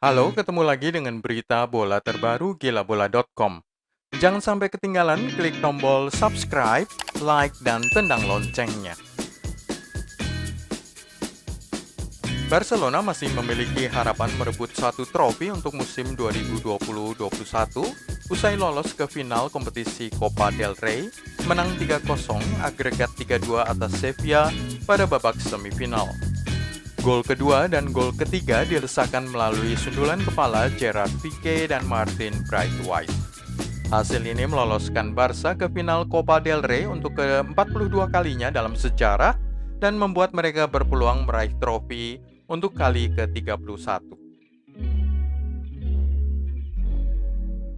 Halo, ketemu lagi dengan berita bola terbaru gilabola.com. Jangan sampai ketinggalan, klik tombol subscribe, like, dan tendang loncengnya. Barcelona masih memiliki harapan merebut satu trofi untuk musim 2020-21 usai lolos ke final kompetisi Copa del Rey, menang 3-0, agregat 3-2 atas Sevilla pada babak semifinal. Gol kedua dan gol ketiga dilesakan melalui sundulan kepala Gerard Pique dan Martin Braithwaite. Hasil ini meloloskan Barca ke final Copa del Rey untuk ke-42 kalinya dalam sejarah dan membuat mereka berpeluang meraih trofi untuk kali ke-31.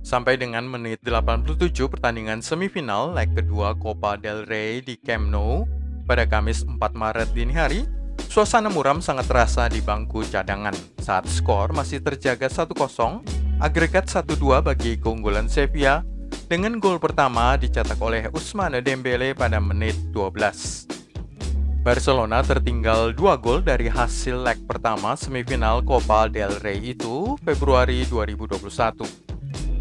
Sampai dengan menit 87 pertandingan semifinal leg kedua Copa del Rey di Camp Nou pada Kamis 4 Maret dini hari, suasana muram sangat terasa di bangku cadangan saat skor masih terjaga 1-0, agregat 1-2 bagi keunggulan Sevilla dengan gol pertama dicetak oleh Ousmane Dembele pada menit 12. Barcelona tertinggal 2 gol dari hasil leg pertama semifinal Copa del Rey itu Februari 2021.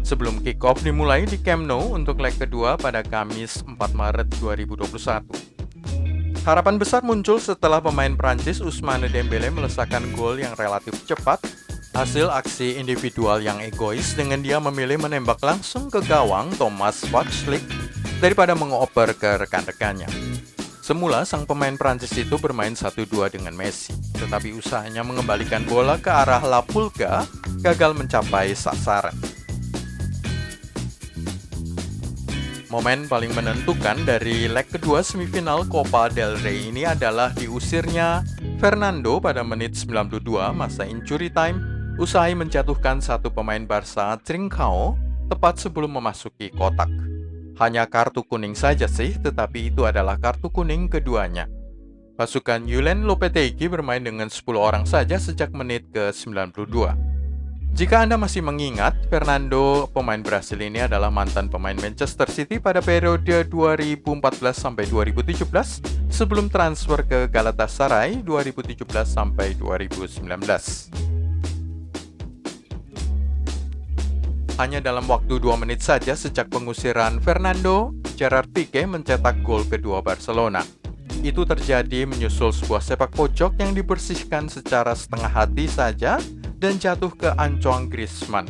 Sebelum kick-off dimulai di Camp Nou untuk leg kedua pada Kamis 4 Maret 2021. Harapan besar muncul setelah pemain Prancis Ousmane Dembele melesakkan gol yang relatif cepat, hasil aksi individual yang egois dengan dia memilih menembak langsung ke gawang Thomas Wachlik daripada mengoper ke rekan-rekannya. Semula sang pemain Prancis itu bermain 1-2 dengan Messi, tetapi usahanya mengembalikan bola ke arah La Pulga gagal mencapai sasaran. Momen paling menentukan dari leg kedua semifinal Copa del Rey ini adalah diusirnya Fernando pada menit 92 masa injury time usai menjatuhkan satu pemain Barca Trincao tepat sebelum memasuki kotak. Hanya kartu kuning saja sih, tetapi itu adalah kartu kuning keduanya. Pasukan Julen Lopetegui bermain dengan 10 orang saja sejak menit ke-92. Jika Anda masih mengingat, Fernando, pemain Brasil ini adalah mantan pemain Manchester City pada periode 2014-2017 sebelum transfer ke Galatasaray 2017-2019. Hanya dalam waktu 2 menit saja sejak pengusiran Fernando, Gerard Pique mencetak gol kedua Barcelona. Itu terjadi menyusul sebuah sepak pojok yang dibersihkan secara setengah hati saja dan jatuh ke Antoine Griezmann.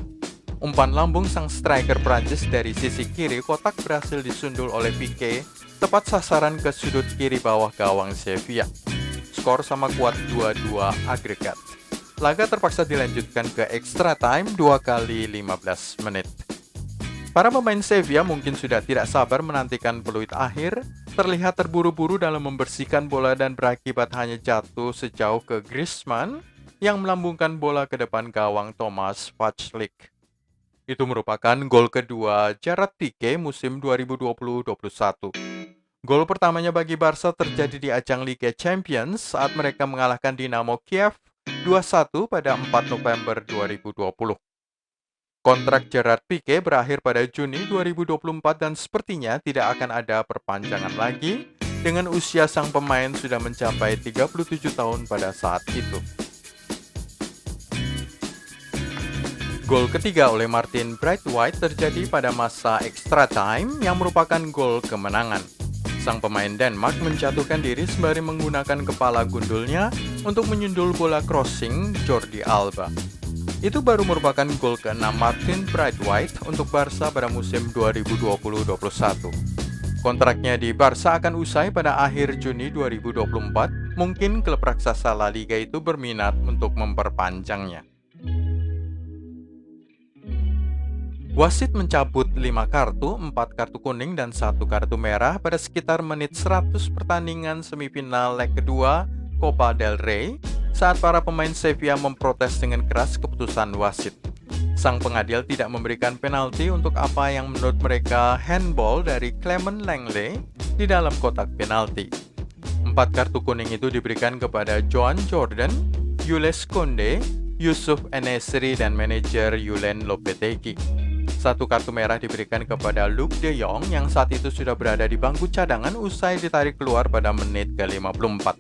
Umpan lambung sang striker Prancis dari sisi kiri kotak berhasil disundul oleh Pique, tepat sasaran ke sudut kiri bawah gawang Sevilla. Skor sama kuat 2-2 agregat. Laga terpaksa dilanjutkan ke extra time 2 kali 15 menit. Para pemain Sevilla mungkin sudah tidak sabar menantikan peluit akhir, terlihat terburu-buru dalam membersihkan bola dan berakibat hanya jatuh sejauh ke Griezmann yang melambungkan bola ke depan gawang Thomas Wachlik. Itu merupakan gol kedua Gerard Pique musim 2020-21. Gol pertamanya bagi Barca terjadi di ajang Liga Champions saat mereka mengalahkan Dinamo Kiev 2-1 pada 4 November 2020. Kontrak Gerard Pique berakhir pada Juni 2024 dan sepertinya tidak akan ada perpanjangan lagi dengan usia sang pemain sudah mencapai 37 tahun pada saat itu. Gol ketiga oleh Martin Braithwaite terjadi pada masa extra time yang merupakan gol kemenangan. Sang pemain Denmark menjatuhkan diri sembari menggunakan kepala gundulnya untuk menyundul bola crossing Jordi Alba. Itu baru merupakan gol ke-6 Martin Braithwaite untuk Barca pada musim 2020-21. Kontraknya di Barca akan usai pada akhir Juni 2024. Mungkin klub raksasa La Liga itu berminat untuk memperpanjangnya. Wasit mencabut 5 kartu, 4 kartu kuning dan 1 kartu merah pada sekitar menit 100 pertandingan semifinal leg kedua Copa del Rey saat para pemain Sevilla memprotes dengan keras keputusan wasit. Sang pengadil tidak memberikan penalti untuk apa yang menurut mereka handball dari Clement Lenglet di dalam kotak penalti. 4 kartu kuning itu diberikan kepada Joan Jordan, Jules Koundé, Youssouf En-Nesyri dan manajer Julen Lopetegui. 1 kartu merah diberikan kepada Luuk de Jong yang saat itu sudah berada di bangku cadangan usai ditarik keluar pada menit ke-54.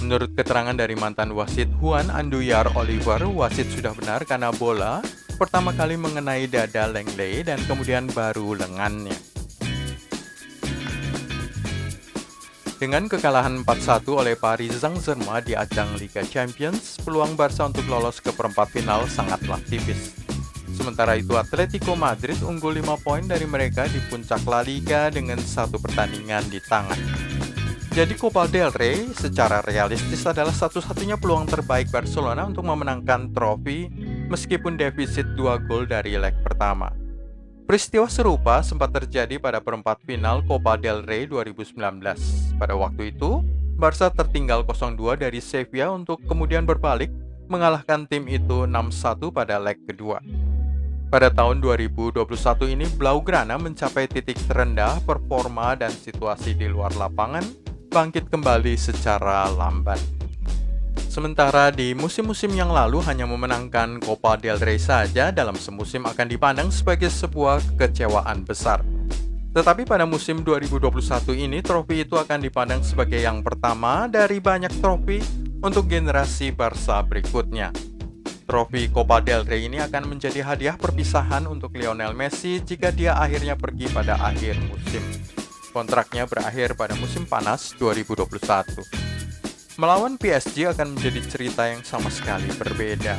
6 Menurut keterangan dari mantan wasit Juan Anduyar Oliver, wasit sudah benar karena bola pertama kali mengenai dada Langley dan kemudian baru lengannya. Dengan kekalahan 4-1 oleh Paris Saint-Germain di ajang Liga Champions, peluang Barca untuk lolos ke perempat final sangatlah tipis. Sementara itu, Atletico Madrid unggul 5 poin dari mereka di puncak La Liga dengan 1 pertandingan di tangan. Jadi Copa del Rey secara realistis adalah satu-satunya peluang terbaik Barcelona untuk memenangkan trofi meskipun defisit 2 gol dari leg pertama. Peristiwa serupa sempat terjadi pada perempat final Copa del Rey 2019. Pada waktu itu, Barca tertinggal 0-2 dari Sevilla untuk kemudian berbalik mengalahkan tim itu 6-1 pada leg kedua. Pada tahun 2021 ini, Blaugrana mencapai titik terendah performa dan situasi di luar lapangan bangkit kembali secara lamban. Sementara di musim-musim yang lalu hanya memenangkan Copa del Rey saja dalam semusim akan dipandang sebagai sebuah kekecewaan besar. Tetapi pada musim 2021 ini, trofi itu akan dipandang sebagai yang pertama dari banyak trofi untuk generasi Barca berikutnya. Trofi Copa del Rey ini akan menjadi hadiah perpisahan untuk Lionel Messi jika dia akhirnya pergi pada akhir musim. Kontraknya berakhir pada musim panas 2021. Melawan PSG akan menjadi cerita yang sama sekali berbeda.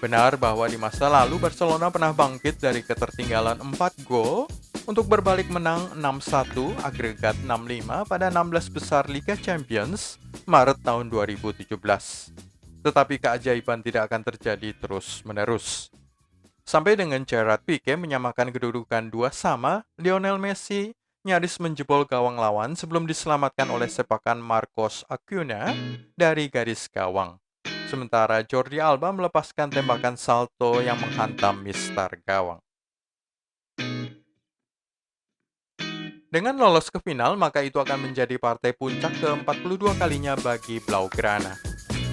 Benar bahwa di masa lalu Barcelona pernah bangkit dari ketertinggalan 4 gol untuk berbalik menang 6-1 agregat 6-5 pada 16 besar Liga Champions Maret tahun 2017. Tetapi keajaiban tidak akan terjadi terus-menerus. Sampai dengan Gerard Pique menyamakan kedudukan 2-2, Lionel Messi nyaris menjebol gawang lawan sebelum diselamatkan oleh sepakan Marcos Acuna dari garis gawang. Sementara Jordi Alba melepaskan tembakan salto yang menghantam mistar gawang. Dengan lolos ke final, maka itu akan menjadi partai puncak ke-42 kalinya bagi Blaugrana.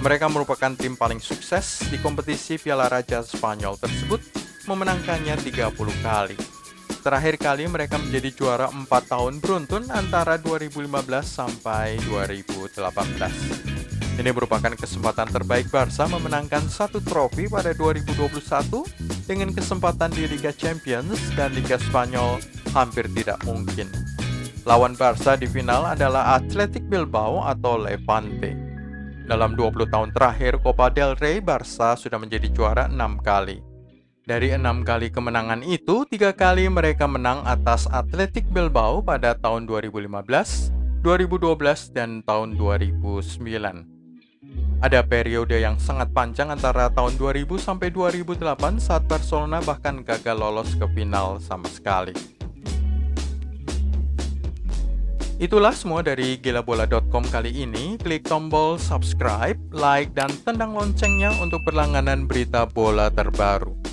Mereka merupakan tim paling sukses di kompetisi Piala Raja Spanyol tersebut, memenangkannya 30 kali. Terakhir kali mereka menjadi juara 4 tahun beruntun antara 2015 sampai 2018. Ini merupakan kesempatan terbaik Barca memenangkan 1 trofi pada 2021 dengan kesempatan di Liga Champions dan Liga Spanyol hampir tidak mungkin. Lawan Barca di final adalah Athletic Bilbao atau Levante. Dalam 20 tahun terakhir Copa del Rey, Barca sudah menjadi juara 6 kali. Dari 6 kali kemenangan itu, 3 kali mereka menang atas Athletic Bilbao pada tahun 2015, 2012, dan tahun 2009. Ada periode yang sangat panjang antara tahun 2000 sampai 2008 saat Barcelona bahkan gagal lolos ke final sama sekali. Itulah semua dari gilabola.com kali ini. Klik tombol subscribe, like, dan tendang loncengnya untuk berlangganan berita bola terbaru.